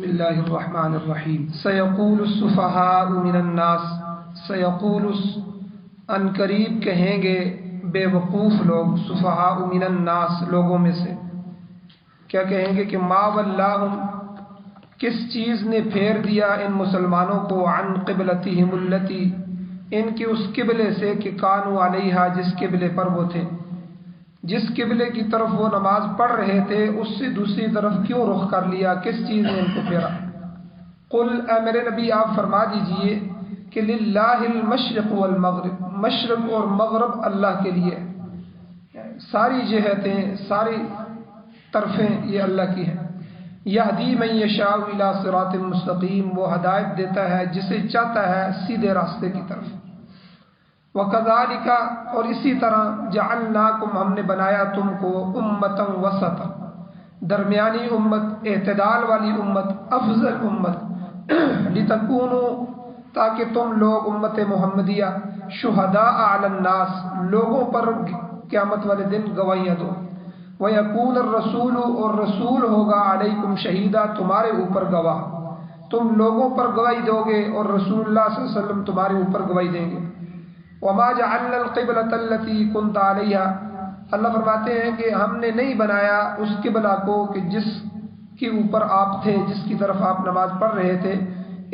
بسم اللہ الرحمن الرحیم سیقول السفہاء من الناس سیقول ان قریب کہیں گے بے وقوف لوگ سفہاء من الناس لوگوں میں سے کیا کہیں گے کہ ما ولاہم کس چیز نے پھیر دیا ان مسلمانوں کو عن قبلتہم التی ان کی اس قبلے سے کہ کانوا علیہا جس قبلے پر وہ تھے، جس قبلے کی طرف وہ نماز پڑھ رہے تھے اس سے دوسری طرف کیوں رخ کر لیا، کس چیز نے ان کو پھیرا؟ قل اے میرے نبی آپ فرما دیجئے کہ للہ المشرق والمغرب، مشرق اور مغرب اللہ کے لیے، ساری جہتیں ساری طرفیں یہ اللہ کی ہیں۔ یہدی من یشاء الی صراط مستقیم، وہ ہدایت دیتا ہے جسے چاہتا ہے سیدھے راستے کی طرف۔ وَكَذَلِكَ اور اسی طرح جعلناکم ہم نے بنایا تم کو امتا وسطا، درمیانی امت، اعتدال والی امت، افضل امت، لتکونوا تاکہ تم لوگ امت محمدیہ شہداء علی الناس لوگوں پر قیامت والے دن گواہیاں دو، وَيَكُونَ الرَّسُولُ اور رسول ہوگا علیکم شہیدہ تمہارے اوپر گواہ، تم لوگوں پر گواہی دو گے اور رسول اللہ صلی اللہ علیہ وسلم تمہارے اوپر گواہی دیں گے۔ وَمَا جَعَلْنَا الْقِبْلَةَ الَّتِي كُنْتَ عَلَيْهَا، اللہ فرماتے ہیں کہ ہم نے نہیں بنایا اس قبلہ کو کہ جس کے اوپر آپ تھے، جس کی طرف آپ نماز پڑھ رہے تھے،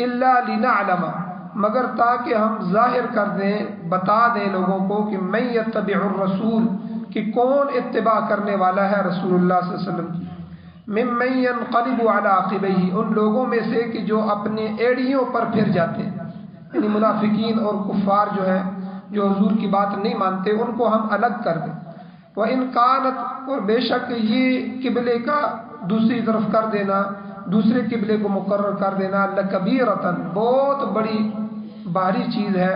إِلَّا لِنَعْلَمَ مگر تاکہ ہم ظاہر کر دیں، بتا دیں لوگوں کو کہ مَن يَتَّبِعُ الرَّسُولَ کہ کون اتباع کرنے والا ہے رسول اللہ صلی اللہ علیہ وسلم کی، مِمَّن يَنْقَلِبُ عَلَىٰ عَقِبَيْهِ ان لوگوں میں سے کہ جو اپنے ایڑیوں پر پھر جاتے ہیں، یعنی منافقین اور کفار جو ہیں جو حضور کی بات نہیں مانتے ان کو ہم الگ کر دیں۔ وَإِنْ كَانَتْ اور بے شک یہ قبلے کا دوسری طرف کر دینا، دوسرے قبلے کو مقرر کر دینا، لَكَبِيرَةً بہت بڑی بھاری چیز ہے،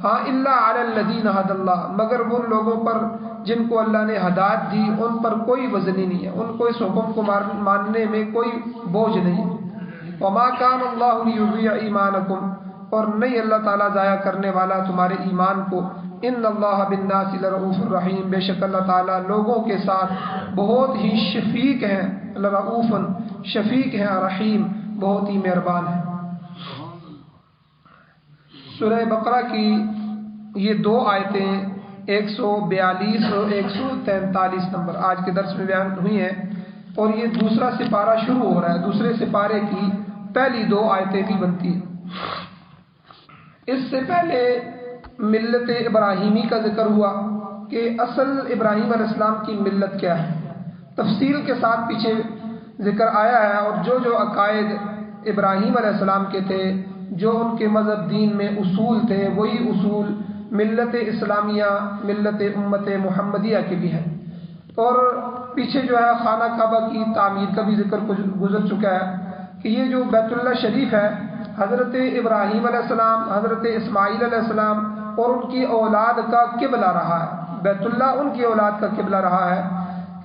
ہاں إِلَّا عَلَى الَّذِينَ هَدَى اللَّهُ مگر ان لوگوں پر جن کو اللہ نے ہدایت دی ان پر کوئی وزن نہیں ہے، ان کو اس حکم کو ماننے میں کوئی بوجھ نہیں ہے۔ وَمَا كَانَ اللَّهُ لِيُضِيعَ إِيمَانَكُمْ اور نہیں اللہ تعالیٰ ضائع کرنے والا تمہارے ایمان کو، ان اللہ بالناس لرؤوف الرحیم بے شک اللہ تعالیٰ لوگوں کے ساتھ بہت ہی شفیق ہیں، لرؤوف شفیق ہیں، رحیم بہت ہی مہربان ہیں۔ سورہ بقرہ کی یہ دو آیتیں 142 اور 143 نمبر آج کے درس میں بیان ہوئی ہیں، اور یہ دوسرا سپارہ شروع ہو رہا ہے، دوسرے سپارے کی پہلی دو آیتیں بھی بنتی ہیں۔ اس سے پہلے ملت ابراہیمی کا ذکر ہوا کہ اصل ابراہیم علیہ السلام کی ملت کیا ہے، تفصیل کے ساتھ پیچھے ذکر آیا ہے، اور جو عقائد ابراہیم علیہ السلام کے تھے، جو ان کے مذہب دین میں اصول تھے، وہی اصول ملت اسلامیہ ملت امت محمدیہ کے بھی ہیں۔ اور پیچھے جو ہے خانہ کعبہ کی تعمیر کا بھی ذکر گزر چکا ہے کہ یہ جو بیت اللہ شریف ہے، حضرت ابراہیم علیہ السلام، حضرت اسماعیل علیہ السلام اور ان کی اولاد کا قبلہ رہا ہے، بیت اللہ ان کی اولاد کا قبلہ رہا ہے۔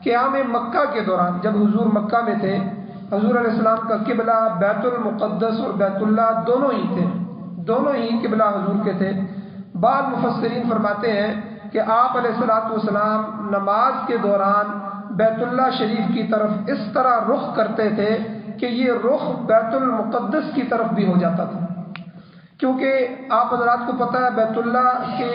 قیام مکہ کے دوران جب حضور مکہ میں تھے، حضور علیہ السلام کا قبلہ بیت المقدس اور بیت اللہ دونوں ہی تھے، دونوں ہی قبلہ حضور کے تھے۔ بعض مفسرین فرماتے ہیں کہ آپ علیہ السلام نماز کے دوران بیت اللہ شریف کی طرف اس طرح رخ کرتے تھے کہ یہ رخ بیت المقدس کی طرف بھی ہو جاتا تھا، کیونکہ آپ حضرات کو پتہ ہے بیت اللہ کے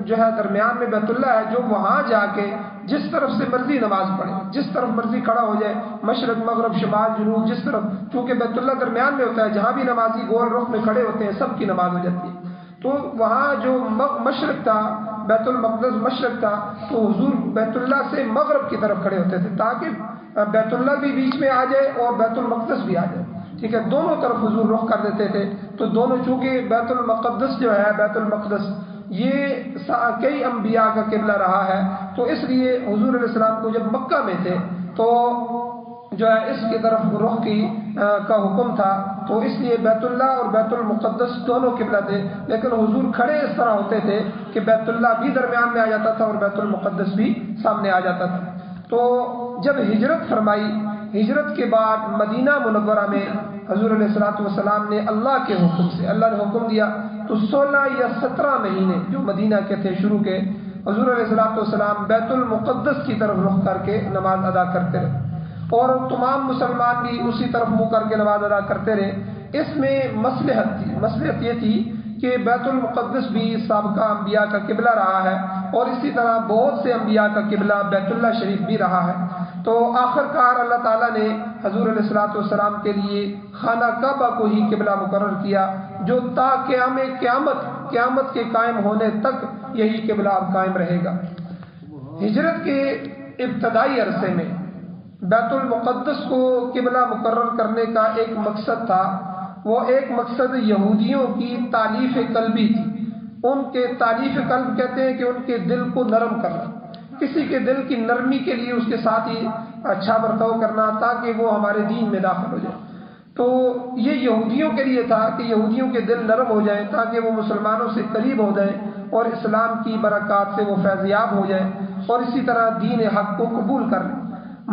جو ہے درمیان میں بیت اللہ ہے، جو وہاں جا کے جس طرف سے مرضی نماز پڑھے، جس طرف مرضی کھڑا ہو جائے، مشرق مغرب شمال جنوب جس طرف، چونکہ بیت اللہ درمیان میں ہوتا ہے، جہاں بھی نمازی گول رخ میں کھڑے ہوتے ہیں سب کی نماز ہو جاتی ہے۔ تو وہاں جو مشرق تھا، بیت المقدس مشرق تھا، تو حضور بیت اللہ سے مغرب کی طرف کھڑے ہوتے تھے تاکہ بیت اللہ بھی بیچ میں آ جائے اور بیت المقدس بھی آ جائے، ٹھیک ہے، دونوں طرف حضور رخ کر دیتے تھے۔ تو دونوں چونکہ بیت المقدس جو ہے، بیت المقدس یہ کئی انبیاء کا قبلہ رہا ہے، تو اس لیے حضور علیہ السلام کو جب مکہ میں تھے تو جو ہے اس کی طرف رخ کا حکم تھا، تو اس لیے بیت اللہ اور بیت المقدس دونوں قبلہ تھے، لیکن حضور کھڑے اس طرح ہوتے تھے کہ بیت اللہ بھی درمیان میں آ جاتا تھا اور بیت المقدس بھی سامنے آ جاتا تھا۔ تو جب ہجرت فرمائی، ہجرت کے بعد مدینہ منورہ میں حضور علیہ السلام نے اللہ کے حکم سے، اللہ نے حکم دیا تو 16 یا 17 مہینے جو مدینہ کے تھے شروع کے، حضور علیہ السلام بیت المقدس کی طرف رخ کر کے نماز ادا کرتے رہے، اور تمام مسلمان بھی اسی طرف منہ کر کے نماز ادا کرتے رہے۔ اس میں مصلحت یہ تھی کہ بیت المقدس بھی سابقہ انبیاء کا قبلہ رہا ہے، اور اسی طرح بہت سے انبیاء کا قبلہ بیت اللہ شریف بھی رہا ہے۔ تو آخر کار اللہ تعالیٰ نے حضور علیہ الصلوۃ والسلام کے لیے خانہ کعبہ کو ہی قبلہ مقرر کیا، جو تا قیامت کے قائم ہونے تک یہی قبلہ اب قائم رہے گا۔ ہجرت کے ابتدائی عرصے میں بیت المقدس کو قبلہ مقرر کرنے کا ایک مقصد تھا، وہ ایک مقصد یہودیوں کی تالیف قلبی تھی۔ ان کے تالیف قلب کہتے ہیں کہ ان کے دل کو نرم کرنا، کسی کے دل کی نرمی کے لیے اس کے ساتھ ہی اچھا برتاؤ کرنا تاکہ وہ ہمارے دین میں داخل ہو جائے۔ تو یہ یہودیوں کے لیے تھا کہ یہودیوں کے دل نرم ہو جائیں تاکہ وہ مسلمانوں سے قریب ہو جائیں اور اسلام کی برکات سے وہ فیضیاب ہو جائیں اور اسی طرح دین حق کو قبول کر لیں۔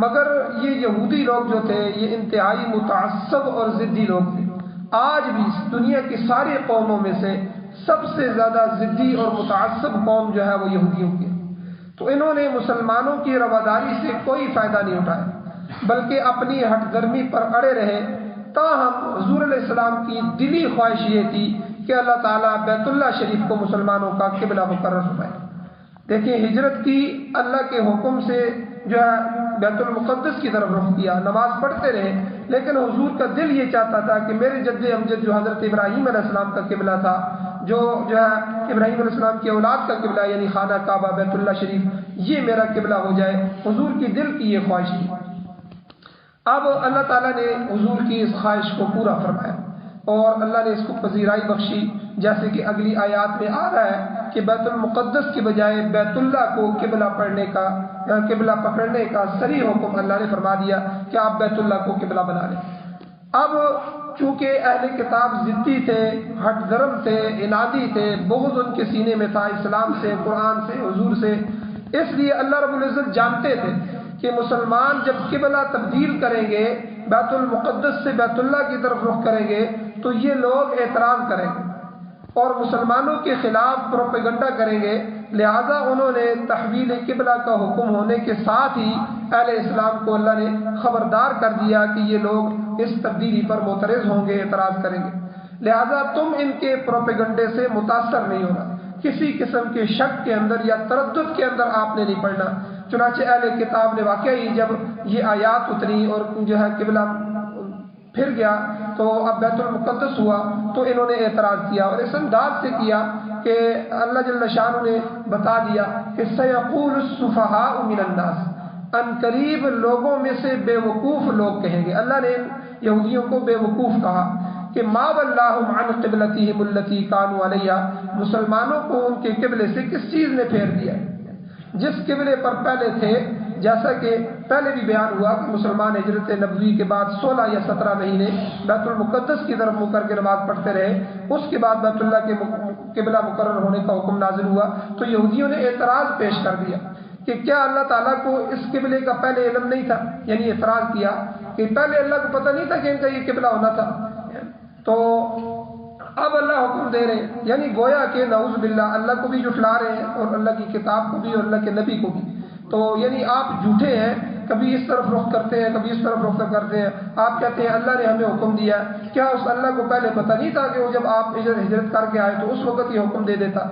مگر یہ یہودی لوگ جو تھے یہ انتہائی متعصب اور ضدی لوگ تھے۔ آج بھی دنیا کی ساری قوموں میں سے سب سے زیادہ ضدی اور متعصب قوم جو ہے وہ یہودیوں کی۔ تو انہوں نے مسلمانوں کی رواداری سے کوئی فائدہ نہیں اٹھایا، بلکہ اپنی ہٹ درمی پر اڑے رہے۔ تاہم حضور علیہ السلام کی دلی خواہش یہ تھی کہ اللہ تعالیٰ بیت اللہ شریف کو مسلمانوں کا قبلہ مقرر فرمائے۔ دیکھیں، ہجرت کی اللہ کے حکم سے جو ہے بیت المقدس کی طرف رخ کیا، نماز پڑھتے رہے، لیکن حضور کا دل یہ چاہتا تھا کہ میرے جد امجد جو حضرت ابراہیم علیہ السلام کا قبلہ تھا، جو ہے ابراہیم علیہ السلام کی اولاد کا قبلہ یعنی خانہ کعبہ بیت اللہ شریف، یہ میرا قبلہ ہو جائے۔ حضور کی دل کی یہ خواہش تھی۔ اب اللہ تعالیٰ نے حضور کی اس خواہش کو پورا فرمایا اور اللہ نے اس کو پذیرائی بخشی، جیسے کہ اگلی آیات میں آ رہا ہے کہ بیت المقدس کی بجائے بیت اللہ کو قبلہ پکڑنے کا صریح حکم اللہ نے فرما دیا کہ آپ بیت اللہ کو قبلہ بنا لیں۔ اب چونکہ اہل کتاب ضدی تھے، ہٹ درم تھے، انادی تھے، بغض ان کے سینے میں تھا اسلام سے، قرآن سے، حضور سے، اس لیے اللہ رب العزت جانتے تھے کہ مسلمان جب قبلہ تبدیل کریں گے، بیت المقدس سے بیت اللہ کی طرف رخ کریں گے، تو یہ لوگ اعتراض کریں گے اور مسلمانوں کے خلاف پروپیگنڈا کریں گے۔ لہذا انہوں نے تحویل قبلہ کا حکم ہونے کے ساتھ ہی اہل اسلام کو اللہ نے خبردار کر دیا کہ یہ لوگ اس تبدیلی پر معترض ہوں گے، اعتراض کریں گے۔ لہذا تم ان کے پروپیگنڈے سے متاثر نہیں ہونا، کسی قسم کے شک کے اندر یا تردد کے اندر آپ نے نہیں پڑنا۔ چنانچہ اہل کتاب نے واقعی جب یہ آیات اتری اور جو ہے قبلہ پھر گیا تو اب بیت المقدس ہوا تو انہوں نے اعتراض کیا، اور اس انداز سے کیا کہ اللہ جل شانہ نے بتا دیا کہ سیقول السفہاء من الناس، ان قریب لوگوں میں سے بے وقوف لوگ کہیں گے۔ اللہ نے یہودیوں کو بے وقوف کہا کہ ما ولاہم عن قبلتہم التی کانوا علیہا، مسلمانوں کو ان کے قبلے سے کس چیز نے پھیر دیا؟ جس قبلے پر پہلے تھے، جیسا کہ پہلے بھی بیان ہوا کہ مسلمان ہجرت نبوی کے بعد 16 یا 17 مہینے بیت المقدس کی طرف منہ کر کے نماز پڑھتے رہے، اس کے بعد بیت اللہ کے قبلہ مقرر ہونے کا حکم نازل ہوا تو یہودیوں نے اعتراض پیش کر دیا کہ کیا اللہ تعالیٰ کو اس قبلے کا پہلے علم نہیں تھا؟ یعنی اعتراض کیا کہ پہلے اللہ کو پتہ نہیں تھا کہ ان کا یہ قبلہ ہونا تھا، تو اب اللہ حکم دے رہے ہیں، یعنی گویا کہ نعوذ باللہ اللہ کو بھی جھٹلا رہے ہیں اور اللہ کی کتاب کو بھی اور اللہ کے نبی کو بھی۔ تو یعنی آپ جھوٹے ہیں، کبھی اس طرف رخ کرتے ہیں، کبھی اس طرف رخ کرتے ہیں۔ آپ کہتے ہیں اللہ نے ہمیں حکم دیا، کیا اس اللہ کو پہلے پتہ نہیں تھا کہ وہ جب آپ ہجرت کر کے آئے تو اس وقت یہ حکم دے دیتا؟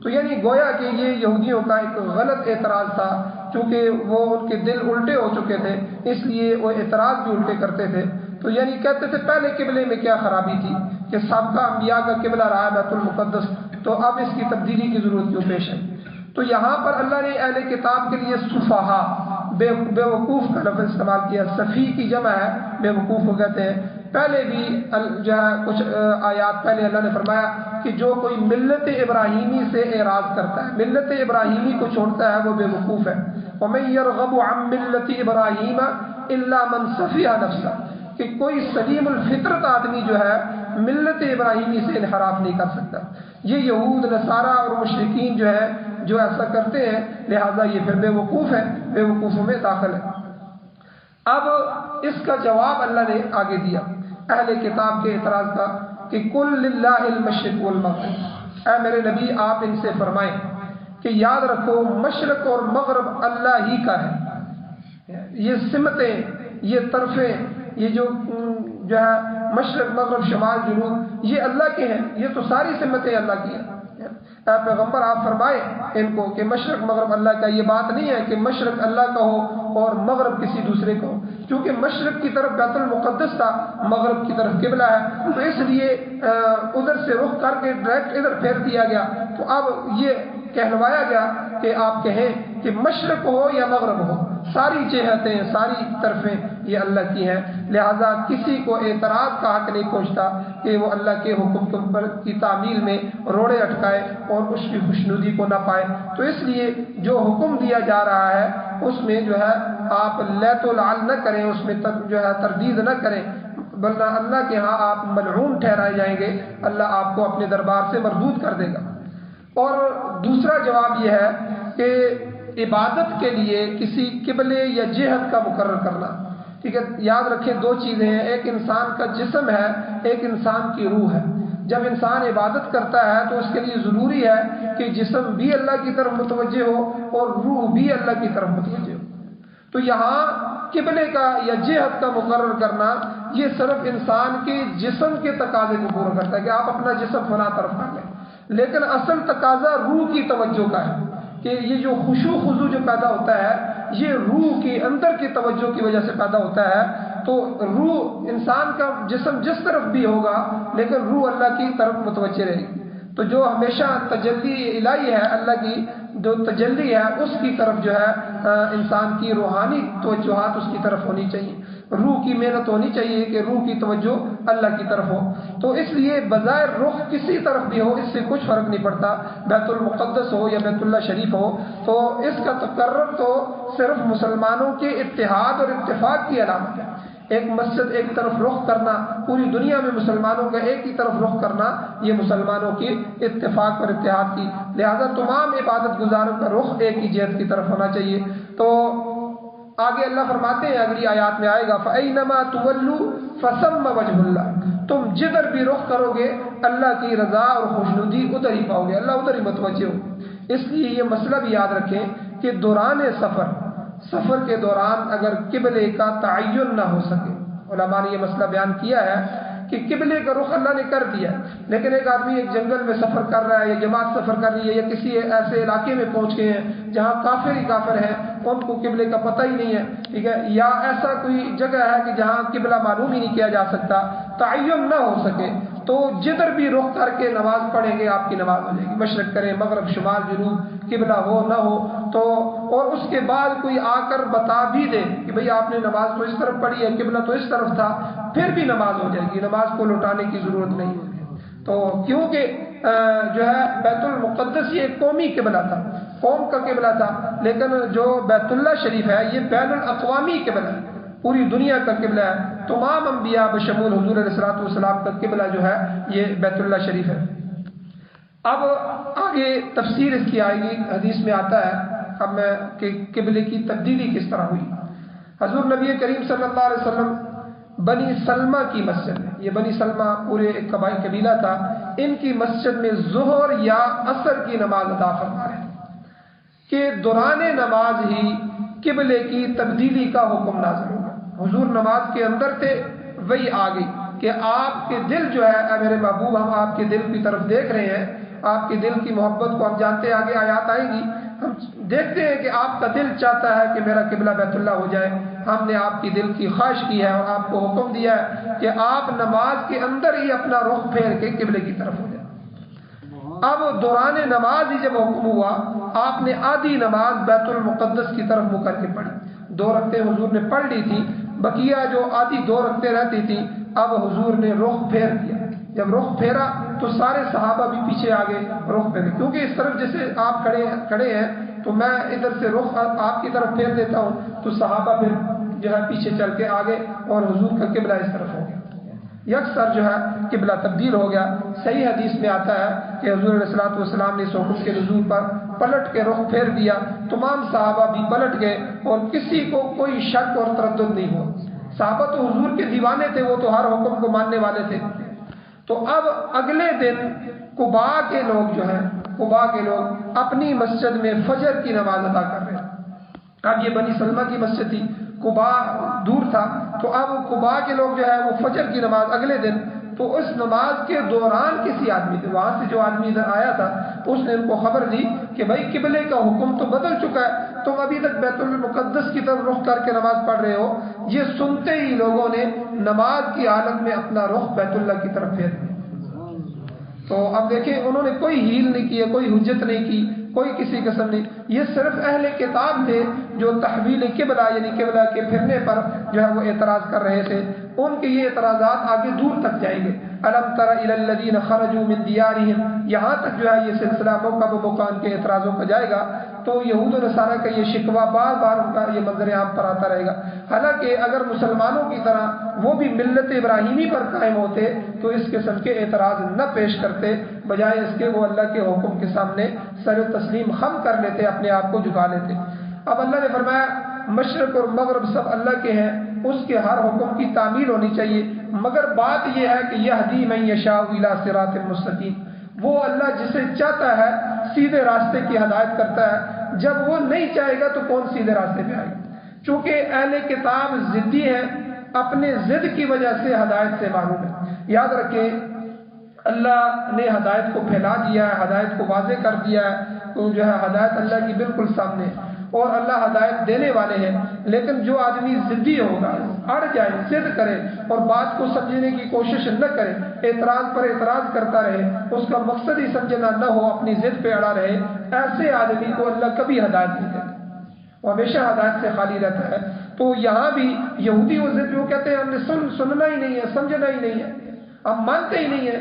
تو یعنی گویا کہ یہ یہودیوں کا ایک غلط اعتراض تھا، چونکہ وہ ان کے دل الٹے ہو چکے تھے اس لیے وہ اعتراض بھی الٹے کرتے تھے۔ تو یعنی کہتے تھے پہلے قبلے میں کیا خرابی تھی کہ سابقہ انبیاء کا قبلہ رہا ہے بیت المقدس، تو اب اس کی تبدیلی کی ضرورت کیوں پیش ہے؟ تو یہاں پر اللہ نے اہل کتاب کے لیے سفہا، بے وقوف کا لفظ استعمال کیا۔ سفی کی جمع ہے، بے وقوف کو کہتے ہیں۔ پہلے بھی جو ہے کچھ آیات پہلے اللہ نے فرمایا کہ جو کوئی ملت ابراہیمی سے اعراض کرتا ہے، ملت ابراہیمی کو چھوڑتا ہے، وہ بے وقوف ہے۔ وَمَن يَرْغَبُ عَن مِّلَّةِ إِبْرَاهِيمَ إِلَّا مَن سَفِهَ نَفْسَهُ، کہ کوئی سلیم الفطرت آدمی جو ہے ملت ابراہیمی سے انحراف نہیں کر سکتا۔ یہ یہود، نصارہ اور مشرکین جو ہے جو ایسا کرتے ہیں، لہذا یہ پھر بے وقوف ہے، بے وقوفوں میں داخل ہے۔ اب اس کا جواب اللہ نے آگے دیا اہل کتاب کے اعتراض کا کہ قُل لِلَّهِ الْمَشْرِقُ وَالْمَغْرِبُ، اے میرے نبی آپ ان سے فرمائیں کہ یاد رکھو مشرق اور مغرب اللہ ہی کا ہے۔ یہ سمتیں یہ طرفیں، یہ جو ہے مشرق مغرب شمال جنوب، یہ اللہ کے ہیں، یہ تو ساری سمتیں اللہ کی ہیں۔ اے پیغمبر آپ فرمائیں ان کو کہ مشرق مغرب اللہ کا، یہ بات نہیں ہے کہ مشرق اللہ کا ہو اور مغرب کسی دوسرے کا ہو، کیونکہ مشرق کی طرف بیت المقدس تھا، مغرب کی طرف قبلہ ہے، تو اس لیے ادھر سے رخ کر کے ڈائریکٹ ادھر پھیر دیا گیا۔ تو اب یہ کہلوایا گیا کہ آپ کہیں کہ مشرق ہو یا مغرب ہو، ساری جہتیں ساری طرفیں یہ اللہ کی ہیں، لہذا کسی کو اعتراض کا حق نہیں پہنچتا کہ وہ اللہ کے حکم پر کی تعمیل میں روڑے اٹکائے اور اس کی خوشنودی کو نہ پائے۔ تو اس لیے جو حکم دیا جا رہا ہے اس میں جو ہے آپ لیت و لعل نہ کریں، اس میں جو ہے تردید نہ کریں، بلکہ اللہ کے ہاں آپ ملعون ٹھہرائے جائیں گے، اللہ آپ کو اپنے دربار سے مردود کر دے گا۔ اور دوسرا جواب یہ ہے کہ عبادت کے لیے کسی قبلے یا جہت کا مقرر کرنا، ٹھیک ہے، یاد رکھیں دو چیزیں ہیں، ایک انسان کا جسم ہے، ایک انسان کی روح ہے۔ جب انسان عبادت کرتا ہے تو اس کے لیے ضروری ہے کہ جسم بھی اللہ کی طرف متوجہ ہو اور روح بھی اللہ کی طرف متوجہ ہو۔ تو یہاں قبلے کا یا جہت کا مقرر کرنا یہ صرف انسان کے جسم کے تقاضے کو پورا کرتا ہے کہ آپ اپنا جسم فلاں طرف کر لیں، لیکن اصل تقاضا روح کی توجہ کا ہے کہ یہ جو خشوع خضوع جو پیدا ہوتا ہے یہ روح کے اندر کی توجہ کی وجہ سے پیدا ہوتا ہے۔ تو روح انسان کا جسم جس طرف بھی ہوگا لیکن روح اللہ کی طرف متوجہ رہے گی۔ تو جو ہمیشہ تجلی الہی ہے، اللہ کی جو تجلی ہے اس کی طرف جو ہے انسان کی روحانی توجہات اس کی طرف ہونی چاہیے، روح کی محنت ہونی چاہیے کہ روح کی توجہ اللہ کی طرف ہو۔ تو اس لیے بظاہر رخ کسی طرف بھی ہو اس سے کچھ فرق نہیں پڑتا، بیت المقدس ہو یا بیت اللہ شریف ہو، تو اس کا تقرر تو صرف مسلمانوں کے اتحاد اور اتفاق کی علامت ہے۔ ایک مسجد ایک طرف رخ کرنا، پوری دنیا میں مسلمانوں کا ایک ہی طرف رخ کرنا، یہ مسلمانوں کی اتفاق اور اتحاد کی، لہذا تمام عبادت گزاروں کا رخ ایک ہی جہت کی طرف ہونا چاہیے۔ تو آگے اللہ فرماتے ہیں، اگلی آیات میں آئے گا فَأَيْنَمَا تُوَلُّوا فَثَمَّ وَجْهُ اللَّهِ، تم جدھر بھی رخ کرو گے اللہ کی رضا اور خوشنودی ادھر ہی پاؤ گے، اللہ ادھر ہی متوجہ ہو۔ اس لیے یہ مسئلہ بھی یاد رکھیں کہ دوران سفر کے دوران اگر قبلے کا تعین نہ ہو سکے، علماء نے یہ مسئلہ بیان کیا ہے کہ قبلے کا رخ اللہ نے کر دیا، لیکن ایک آدمی ایک جنگل میں سفر کر رہا ہے یا جماعت سفر کر رہی ہے یا کسی ایسے علاقے میں پہنچ گئے ہیں جہاں کافر ہی کافر ہیں، ان کو قبلے کا پتہ ہی نہیں ہے، ٹھیک ہے، یا ایسا کوئی جگہ ہے کہ جہاں قبلہ معلوم ہی نہیں کیا جا سکتا، تعین نہ ہو سکے، تو جدھر بھی رخ کر کے نماز پڑھیں گے آپ کی نماز ہو جائے گی، مشرق کریں مغرب شمال جنوب، قبلہ ہو نہ ہو تو، اور اس کے بعد کوئی آ کر بتا بھی دے کہ بھئی آپ نے نماز تو اس طرف پڑھی ہے، قبلہ تو اس طرف تھا، پھر بھی نماز ہو جائے گی، نماز کو لوٹانے کی ضرورت نہیں ہوگی۔ تو کیونکہ جو ہے بیت المقدس یہ ایک قومی قبلہ تھا، قوم کا قبلہ تھا، لیکن جو بیت اللہ شریف ہے یہ بین الاقوامی قبلہ ہے، پوری دنیا کا قبلہ ہے، تمام انبیاء بشمول حضور علیہ الصلوۃ والسلام کا قبلہ جو ہے یہ بیت اللہ شریف ہے۔ اب آگے تفسیر اس کی آئے گی، حدیث میں آتا ہے اب میں کہ قبلے کی تبدیلی کس طرح ہوئی۔ حضور نبی کریم صلی اللہ علیہ وسلم بنی سلمہ کی مسجد میں، یہ بنی سلمہ پورے ایک قبیلہ تھا، ان کی مسجد میں ظہر یا عصر کی نماز ادا فرما رہے کہ دوران نماز ہی قبلے کی تبدیلی کا حکم نازل ہوا۔ حضور نماز کے اندر تھے، وہی آ گئی کہ آپ کے دل جو ہے، اے میرے محبوب ہم آپ کے دل کی طرف دیکھ رہے ہیں، آپ کے دل کی محبت کو ہم جانتے ہیں، آگے آیات آئیں گی، ہم دیکھتے ہیں کہ آپ کا دل چاہتا ہے کہ میرا قبلہ بیت اللہ ہو جائے، ہم نے آپ کی دل کی خواہش کی ہے اور آپ کو حکم دیا ہے کہ آپ نماز کے اندر ہی اپنا رخ پھیر کے قبلے کی طرف ہو جائے۔ اب دوران نماز ہی جب حکم ہوا، آپ نے آدھی نماز بیت المقدس کی طرف منہ کر کے پڑھی، 2 رکعتیں حضور نے پڑھ لی تھی، بقیہ جو آدھی 2 رکعتیں رہتی تھی اب حضور نے رخ پھیر دیا۔ جب رخ پھیرا تو سارے صحابہ بھی پیچھے آگے رخ پھیرے، کیونکہ اس طرف جیسے آپ کھڑے ہیں تو میں ادھر سے رخ آپ کی طرف پھیر دیتا ہوں تو صحابہ پھر جو ہے پیچھے چل کے آگے اور حضور کا قبلہ اس طرف ہو گیا، یکسر جو ہے قبلہ تبدیل ہو گیا۔ صحیح حدیث میں آتا ہے کہ حضور علیہ الصلوۃ والسلام نے اس حکم کے نزول پر پلٹ کے رخ پھیر دیا، تمام صحابہ بھی پلٹ گئے اور کسی کو کوئی شک اور تردد نہیں ہوا۔ صحابہ تو حضور کے دیوانے تھے، وہ تو ہر حکم کو ماننے والے تھے۔ تو اب اگلے دن قباء کے لوگ اپنی مسجد میں فجر کی نماز ادا کر رہے ہیں۔ اب یہ بنی سلمہ کی مسجد تھی، قبا دور تھا، تو اب قبا کے لوگ جو ہے وہ فجر کی نماز اگلے دن، تو اس نماز کے دوران کسی آدمی تھے وہاں سے جو آدمی ادھر آیا تھا، اس نے ان کو خبر دی کہ بھائی قبلے کا حکم تو بدل چکا ہے، تم ابھی تک بیت المقدس کی طرف رخ کر کے نماز پڑھ رہے ہو۔ یہ سنتے ہی لوگوں نے نماز کی حالت میں اپنا رخ بیت اللہ کی طرف پھیر دیا۔ تو اب دیکھیں انہوں نے کوئی ہیل نہیں کی، کوئی حجت نہیں کی، کوئی کسی قسم نہیں، یہ صرف اہل کتاب تھے جو تحویل قبلہ یعنی قبلہ کے پھرنے پر جو ہے وہ اعتراض کر رہے تھے۔ ان کے یہ اعتراضات آگے دور تک جائیں گے۔ الم تر الی الذین خرجوا من دیارہم، یہاں تک جو ہے یہ سلسلہ موقع بموقع ان کے اعتراضوں کا جائے گا۔ تو یہود و نصارہ کا یہ شکوہ بار بار ان کا یہ منظر عام پر آتا رہے گا۔ حالانکہ اگر مسلمانوں کی طرح وہ بھی ملت ابراہیمی پر قائم ہوتے تو اس قسم کے اعتراض نہ پیش کرتے، بجائے اس کے وہ اللہ کے حکم کے سامنے سر تسلیم خم کر لیتے، اپنے آپ کو جھکا لیتے۔ اب اللہ نے فرمایا مشرق اور مغرب سب اللہ کے ہیں، اس کے ہر حکم کی تعمیل ہونی چاہیے، مگر بات یہ ہے کہ یہدی من یشاء الی صراط مستقیم، وہ اللہ جسے چاہتا ہے سیدھے راستے کی ہدایت کرتا ہے، جب وہ نہیں چاہے گا تو کون سیدھے راستے پہ آئے گا؟ چونکہ اہل کتاب ضدی ہیں، اپنے ضد کی وجہ سے ہدایت سے معروم ہے۔ یاد رکھیں اللہ نے ہدایت کو پھیلا دیا ہے، ہدایت کو واضح کر دیا ہے، تو جو ہے ہدایت اللہ کی بالکل سامنے ہے اور اللہ ہدایت دینے والے ہیں۔ لیکن جو آدمی ضدی ہوگا، اڑ جائے، ضد کرے اور بات کو سمجھنے کی کوشش نہ کرے، اعتراض پر اعتراض کرتا رہے، اس کا مقصد ہی سمجھنا نہ ہو، اپنی ضد پہ اڑا رہے، ایسے آدمی کو اللہ کبھی ہدایت نہیں دیتا، وہ ہمیشہ ہدایت سے خالی رہتا ہے۔ تو یہاں بھی یہودی و ضد وہ کہتے ہیں ہم نے سننا ہی نہیں ہے، سمجھنا ہی نہیں ہے، ہم مانتے ہی نہیں ہیں،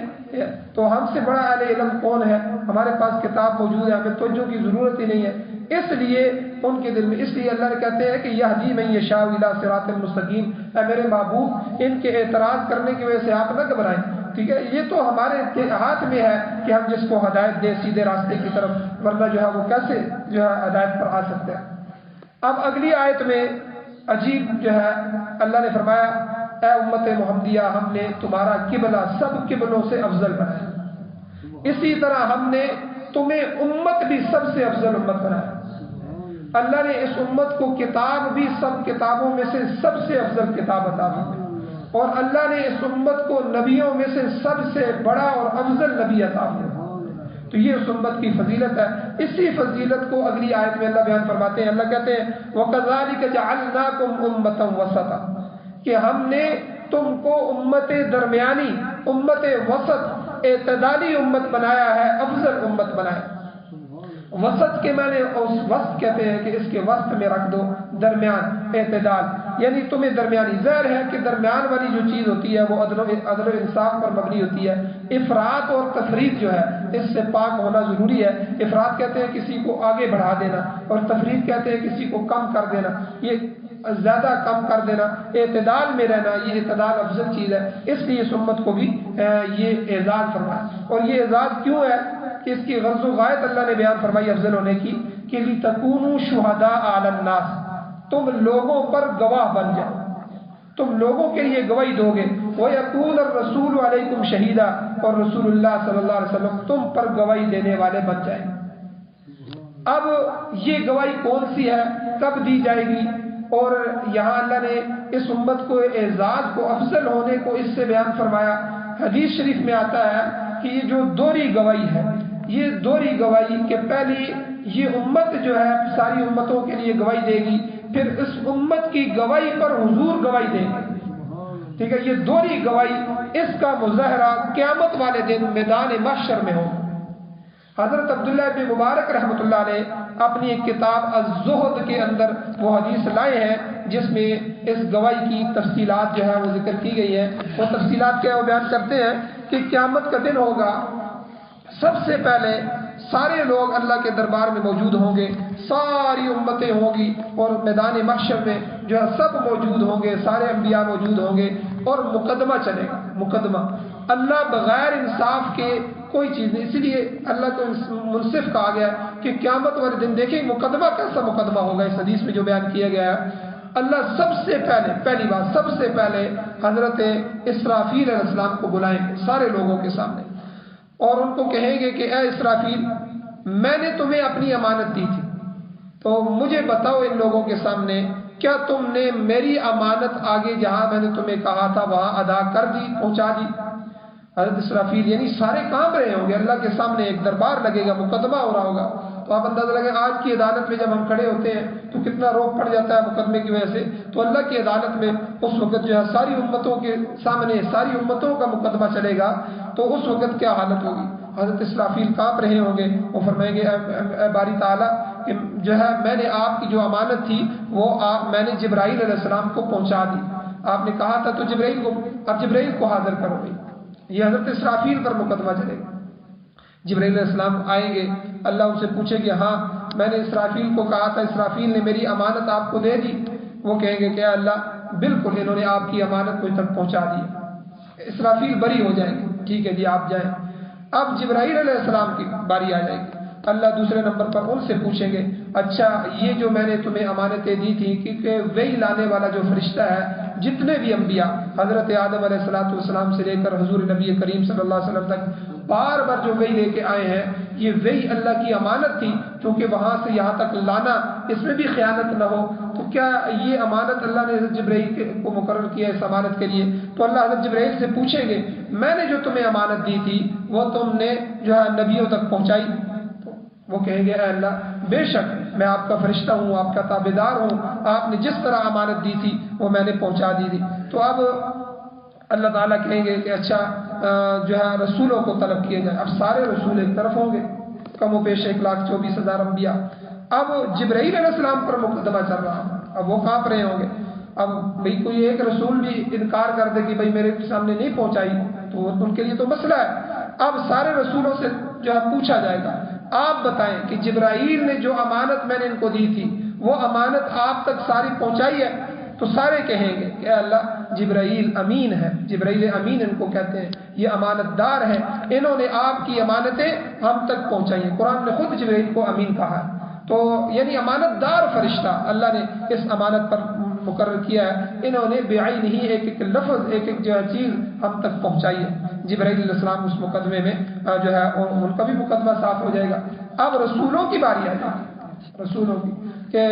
تو ہم سے بڑا اہل علم کون ہے؟ ہمارے پاس کتاب موجود ہے، ہمیں توجہ کی ضرورت ہی نہیں ہے۔ اس لیے ان کے دل میں، اس لیے اللہ نے کہتے ہیں کہ یہدی من یشاء الی صراط مستقیم، اے میرے محبوب ان کے اعتراض کرنے کی وجہ سے آپ نہ گھبرائیں، ٹھیک ہے؟ یہ تو ہمارے ہاتھ میں ہے کہ ہم جس کو ہدایت دیں سیدھے راستے کی طرف، ورنہ جو ہے وہ کیسے جو ہے ہدایت پر آ سکتے ہیں۔ اب اگلی آیت میں عجیب جو ہے اللہ نے فرمایا اے امت محمدیہ ہم نے تمہارا قبلہ سب قبلوں سے افضل بنایا، اسی طرح ہم نے تمہیں امت بھی سب سے افضل امت بنایا۔ اللہ نے اس امت کو کتاب بھی سب کتابوں میں سے سب سے افضل کتاب عطا کی، اور اللہ نے اس امت کو نبیوں میں سے سب سے بڑا اور افضل نبی عطا کیا۔ تو یہ اس امت کی فضیلت ہے۔ اسی فضیلت کو اگلی آیت میں اللہ بیان فرماتے ہیں، اللہ کہتے ہیں وَكَذَلِكَ جَعَلْنَاكُمْ أُمَّةً وَسَطًا، کہ ہم نے تم کو امت درمیانی، امت وسط، اعتدالی امت بنایا ہے، افضل امت بنایا۔ وسط کے معنی اس وسط کہتے ہیں کہ اس کے وسط میں رکھ دو، درمیان، اعتدال، یعنی تمہیں درمیانی۔ ظاہر ہے کہ درمیان والی جو چیز ہوتی ہے وہ عدل و انصاف پر مبنی ہوتی ہے۔ افراط اور تفریط جو ہے اس سے پاک ہونا ضروری ہے۔ افراط کہتے ہیں کسی کو آگے بڑھا دینا، اور تفریط کہتے ہیں کسی کو کم کر دینا، یہ زیادہ کم کر دینا، اعتدال میں رہنا، یہ اعتدال افضل چیز ہے۔ اس لیے اس امت کو بھی یہ اعزاز فرمایا، اور یہ اعزاز کیوں ہے کہ اس کی غرض و غایت اللہ نے بیان فرمائی افضل ہونے کی، کہ لِتَكُونُوا شُهَدَاءَ عَلَى النَّاسِ، تم لوگوں پر گواہ بن جاؤ، تم لوگوں کے لیے گواہی دو گے۔ وَيَكُونَ الرَّسُولُ عَلَيْكُمْ شَهِيدًا، اور رسول اللہ صلی اللہ علیہ وسلم تم پر گواہی دینے والے بن جائیں۔ اب یہ گواہی کون سی ہے، کب دی جائے گی؟ اور یہاں اللہ نے اس امت کو اعزاز کو، افضل ہونے کو اس سے بیان فرمایا۔ حدیث شریف میں آتا ہے کہ یہ جو دوہری گواہی ہے، یہ دوہری گواہی کہ پہلی یہ امت جو ہے ساری امتوں کے لیے گواہی دے گی، پھر اس امت کی گواہی پر حضور گواہی دے گی، ٹھیک ہے؟ یہ دوہری گواہی، اس کا مظاہرہ قیامت والے دن میدان محشر میں ہوگا۔ حضرت عبداللہ بن مبارک رحمۃ اللہ علیہ اپنی ایک کتاب الزہد کے اندر وہ حدیث لائے ہیں جس میں اس گواہی کی تفصیلات جو ہے وہ ذکر کی گئی ہے۔ وہ تفصیلات کیا وہ بیان کرتے ہیں کہ قیامت کا دن ہوگا، سب سے پہلے سارے لوگ اللہ کے دربار میں موجود ہوں گے، ساری امتیں ہوں گی، اور میدان محشر میں جو ہے سب موجود ہوں گے، سارے انبیاء موجود ہوں گے، اور مقدمہ چلے گا۔ مقدمہ اللہ بغیر انصاف کے کوئی چیز نہیں، اسی لیے اللہ کو منصف کہا گیا کہ قیامت والے دن دیکھیں مقدمہ کیسا مقدمہ ہوگا۔ اس حدیث میں جو بیان کیا گیا ہے، اللہ سب سے پہلے، پہلی بات سب سے پہلے حضرت اسرافیل علیہ السلام کو بلائیں گے سارے لوگوں کے سامنے، اور ان کو کہیں گے کہ اے اسرافیل، میں نے تمہیں اپنی امانت دی تھی، تو مجھے بتاؤ ان لوگوں کے سامنے کیا تم نے میری امانت آگے جہاں میں نے تمہیں کہا تھا وہاں ادا کر دی، پہنچا دی؟ حضرت اسرافیل یعنی سارے کام رہے ہوں گے، اللہ کے سامنے ایک دربار لگے گا، مقدمہ ہو رہا ہوگا. تو آپ اندازہ لگیں آج کی عدالت میں جب ہم کھڑے ہوتے ہیں تو کتنا روک پڑ جاتا ہے مقدمے کی وجہ سے. تو اللہ کی عدالت میں اس وقت جو ہے ساری امتوں کے سامنے ساری امتوں کا مقدمہ چلے گا، تو اس وقت کیا حالت ہوگی؟ حضرت اسرافیل کانپ رہے ہوں گے، وہ فرمائیں گے اے باری تعالیٰ کہ جو ہے میں نے آپ کی جو امانت تھی وہ میں نے جبرائیل علیہ السلام کو پہنچا دی. آپ نے کہا تھا تو جبرائیل کو، اب جبرائیل کو حاضر کرو گے. یہ حضرت اسرافیل پر مقدمہ چلے گا. جبرائیل علیہ السلام آئیں گے، اللہ ان سے پوچھے گا ہاں میں نے اسرافیل کو کہا تھا، اسرافیل نے میری امانت آپ کو دے دی؟ وہ کہیں گے کہ اللہ بالکل انہوں نے آپ کی امانت مجھ تک پہنچا دی. اسرافیل بری ہو جائیں گے، ٹھیک ہے جی آپ جائیں. اب جبرائیل علیہ السلام کی باری آ جائے گی. اللہ دوسرے نمبر پر ان سے پوچھیں گے اچھا یہ جو میں نے تمہیں امانتیں دی تھی، کیونکہ وہی لانے والا جو فرشتہ ہے جتنے بھی انبیاء حضرت آدم علیہ السلام سے لے کر حضور نبی کریم صلی اللہ علیہ وسلم تک بار بار جو وہی لے کے آئے ہیں، یہ وہی اللہ کی امانت تھی، کیونکہ وہاں سے یہاں تک لانا اس میں بھی خیانت نہ ہو. تو کیا یہ امانت اللہ نے حضرت جبرائیل کو مقرر کیا اس امانت کے لیے؟ تو اللہ حضرت جبرائیل سے پوچھیں گے میں نے جو تمہیں امانت دی تھی وہ تم نے جو ہے نبیوں تک پہنچائی؟ وہ کہیں گے اے اللہ بے شک میں آپ کا فرشتہ ہوں، آپ کا تابعدار ہوں، آپ نے جس طرح امانت دی تھی وہ میں نے پہنچا دی تھی. تو اب اللہ تعالیٰ کہیں گے کہ اچھا جو ہے رسولوں کو طلب کیے جائے. اب سارے رسول ایک طرف ہوں گے، کم و بیش 1,24,000 انبیاء. اب جبرائیل علیہ السلام پر مقدمہ چل رہا ہے، اب وہ کانپ رہے ہوں گے. اب بھئی کوئی ایک رسول بھی انکار کر دے کہ بھئی میرے سامنے نہیں پہنچائی تو ان کے لیے تو مسئلہ ہے. اب سارے رسولوں سے جو ہے پوچھا جائے گا آپ بتائیں کہ جبرائیل نے جو امانت میں نے ان کو دی تھی وہ امانت آپ تک ساری پہنچائی ہے؟ تو سارے کہیں گے کہ اللہ جبرائیل امین ہے، جبرائیل امین ان کو کہتے ہیں، یہ امانت دار ہے، انہوں نے آپ کی امانتیں ہم تک پہنچائی ہیں. قرآن نے خود جبرائیل کو امین کہا ہے. تو یعنی امانت دار فرشتہ اللہ نے اس امانت پر مقرر کیا ہے، انہوں نے بعین ہی ایک ایک لفظ ایک ایک جو ہے چیز ہم تک پہنچائی ہے. جبرائیل علیہ السلام اس مقدمے میں جو ہے ان کا بھی مقدمہ صاف ہو جائے گا. اب رسولوں کی باری آ جائے گی، رسولوں کی کہ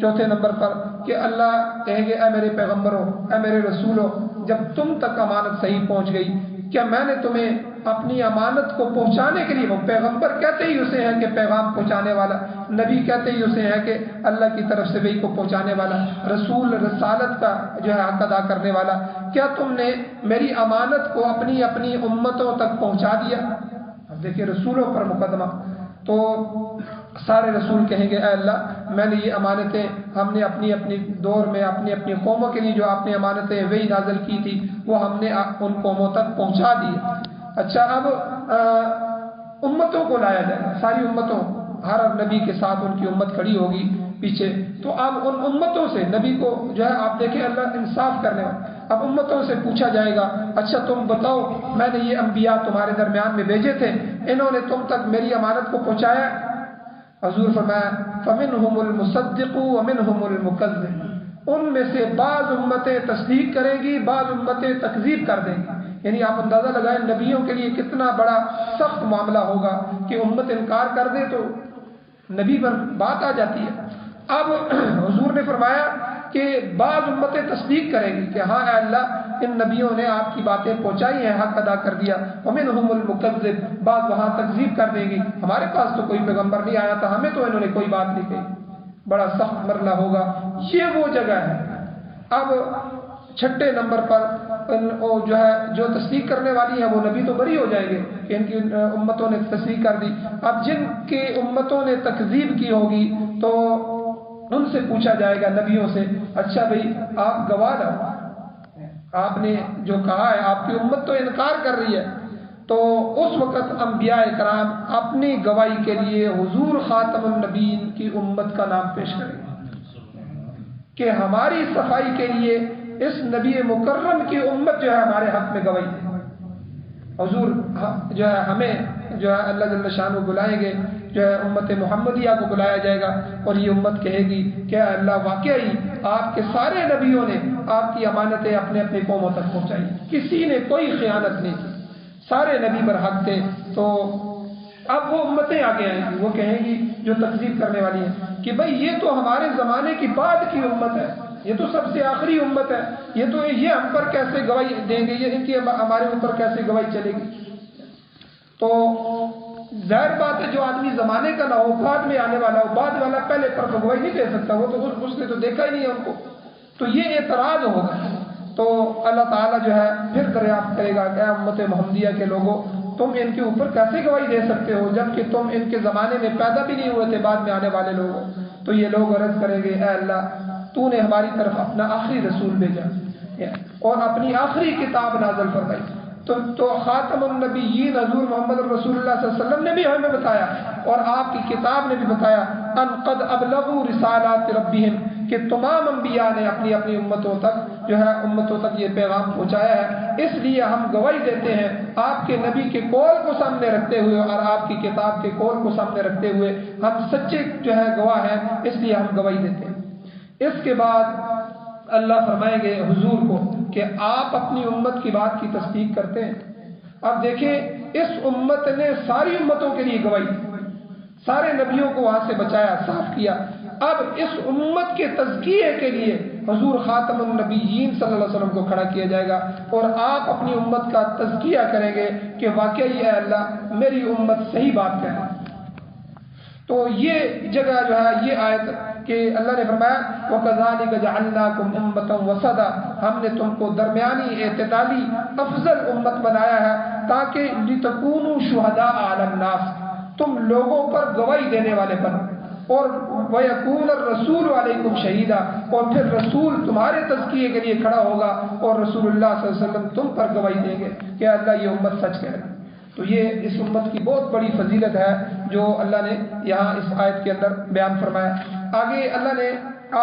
چوتھے نمبر پر کہ اللہ کہیں گے اے میرے پیغمبروں، اے میرے رسولوں، جب تم تک امانت صحیح پہنچ گئی کیا میں نے تمہیں اپنی امانت کو پہنچانے کے لیے، وہ پیغمبر کہتے ہی اسے ہیں کہ پیغام پہنچانے والا، نبی کہتے ہی اسے ہیں کہ اللہ کی طرف سے وحی کو پہنچانے والا، رسول رسالت کا جو ہے حق ادا کرنے والا، کیا تم نے میری امانت کو اپنی اپنی امتوں تک پہنچا دیا؟ اب دیکھیے رسولوں پر مقدمہ. تو سارے رسول کہیں گے اے اللہ میں نے یہ امانتیں ہم نے اپنی اپنی دور میں اپنی اپنی قوموں کے لیے جو آپ نے امانتیں وہی نازل کی تھی وہ ہم نے ان قوموں تک پہنچا دی. اچھا اب امتوں کو لایا جائے گا، ساری امتوں، ہر نبی کے ساتھ ان کی امت کھڑی ہوگی پیچھے. تو اب ان امتوں سے نبی کو جو ہے آپ دیکھیں اللہ انصاف کرنے والا، اب امتوں سے پوچھا جائے گا اچھا تم بتاؤ میں نے یہ انبیاء تمہارے درمیان میں بھیجے تھے، انہوں نے تم تک میری امانت کو پہنچایا؟ حضور فرمایا فَمِنْهُمُ الْمُصَدِّقُ وَمِنْهُمُ الْمُكَذِّبُ، ان میں سے بعض امتیں تصدیق کریں گی، بعض امتیں تکذیب کر دیں گی. یعنی آپ اندازہ لگائیں نبیوں کے لیے کتنا بڑا سخت معاملہ ہوگا کہ امت انکار کر دے تو نبی پر بات آ جاتی ہے. اب حضور نے فرمایا کہ بعض امتیں تصدیق کریں گی کہ ہاں اے اللہ ان نبیوں نے آپ کی باتیں پہنچائی ہیں، حق ادا کر دیا. وَمِنْهُمُ الْمُكَذِّبُ، بعض وہاں تکذیب کر دیں گی، ہمارے پاس تو کوئی پیغمبر نہیں آیا تھا، ہمیں تو انہوں نے کوئی بات نہیں کہی. بڑا سخت مرحلہ ہوگا. یہ وہ جگہ ہے. اب چھٹے نمبر پر جو ہے جو تصدیق کرنے والی ہیں وہ نبی تو بری ہو جائیں گے کہ ان کی امتوں نے تصدیق کر دی. اب جن کی امتوں نے تکذیب کی ہوگی تو ان سے پوچھا جائے گا نبیوں سے اچھا بھئی آپ گواہ لاؤ، آپ نے جو کہا ہے آپ کی امت تو انکار کر رہی ہے. تو اس وقت انبیاء کرام اپنی گواہی کے لیے حضور خاتم النبیین کی امت کا نام پیش کریں گے کہ ہماری صفائی کے لیے اس نبی مکرم کی امت جو ہے ہمارے حق میں گواہی دے. حضور جو ہے ہمیں جو ہے اللہ جل شانہ بلائیں گے، جو ہے امت محمدیہ کو بلایا جائے گا اور یہ امت کہے گی کہ اللہ واقعی آپ کے سارے نبیوں نے آپ کی امانتیں اپنے اپنے قوموں تک پہنچائی، کسی نے کوئی خیانت نہیں کی، سارے نبی برحق تھے. تو اب وہ امتیں آگے آئیں گی، وہ کہیں گی جو تکذیب کرنے والی ہیں کہ بھئی یہ تو ہمارے زمانے کی بعد کی امت ہے، یہ تو سب سے آخری امت ہے، یہ ہم پر کیسے گواہی دیں گے، یہ ان کی ہمارے اوپر کیسے گواہی چلے گی؟ تو ظاہر بات ہے جو آدمی زمانے کا نہ ہو، بعد میں آنے والا ہو، بعد والا پہلے پر تو گواہی نہیں دے سکتا، وہ تو اس نے تو دیکھا ہی نہیں ہے ان کو، تو یہ اعتراض ہوگا۔ تو اللہ تعالیٰ جو ہے پھر دریافت کرے گا کہ اے امت محمدیہ کے لوگوں، تم ان کے اوپر کیسے گواہی دے سکتے ہو جبکہ تم ان کے زمانے میں پیدا بھی نہیں ہوئے تھے، بعد میں آنے والے لوگوں۔ تو یہ لوگ عرض کریں گے اے اللہ، تو نے ہماری طرف اپنا آخری رسول بھیجا اور اپنی آخری کتاب نازل فرمائی، تو خاتم النبیین حضور محمد رسول اللہ صلی اللہ علیہ وسلم نے بھی ہمیں بتایا اور آپ کی کتاب نے بھی بتایا ان قد ابلغوا رسالات ربہم، کہ تمام انبیاء نے اپنی اپنی امتوں تک یہ پیغام پہنچایا ہے، اس لیے ہم گواہی دیتے ہیں آپ کے نبی کے قول کو سامنے رکھتے ہوئے اور آپ کی کتاب کے قول کو سامنے رکھتے ہوئے ہم سچے گواہ ہیں، اس لیے ہم گواہی دیتے ہیں۔ اس کے بعد اللہ فرمائیں گے حضور کو کہ آپ اپنی امت کی بات کی تصدیق کرتے ہیں۔ اب دیکھیں اس امت نے ساری امتوں کے لیے گواہی دی، سارے نبیوں کو وہاں سے بچایا، صاف کیا، اب اس امت کے تزکیے کے لیے حضور خاتم النبیین صلی اللہ علیہ وسلم کو کھڑا کیا جائے گا اور آپ اپنی امت کا تزکیہ کریں گے کہ واقعی اے اللہ میری امت صحیح بات کہہ رہی ہے۔ تو یہ جگہ جو ہے یہ آیت کہ اللہ نے فرمایا وَكَذَلِكَ جَعَلْنَاكُمْ أُمَّةً وَسَطًا، ہم نے تم کو درمیانی اعتدالی افضل امت بنایا ہے تاکہ لِتَكُونُوا شُهَدَاءَ عَلَى النَّاسِ، تم لوگوں پر گواہی دینے والے بنو، اور وَيَكُونَ الرَّسُولُ عَلَيْكُمْ شَهِيدًا، اور پھر رسول تمہارے تزکیے کے لیے کھڑا ہوگا اور رسول اللہ صلی اللہ علیہ وسلم تم پر گواہی دیں گے کہ اللہ یہ امت سچ کہہ رہی ہے۔ تو یہ اس امت کی بہت بڑی فضیلت ہے جو اللہ نے یہاں اس آیت کے اندر بیان فرمایا۔ آگے اللہ نے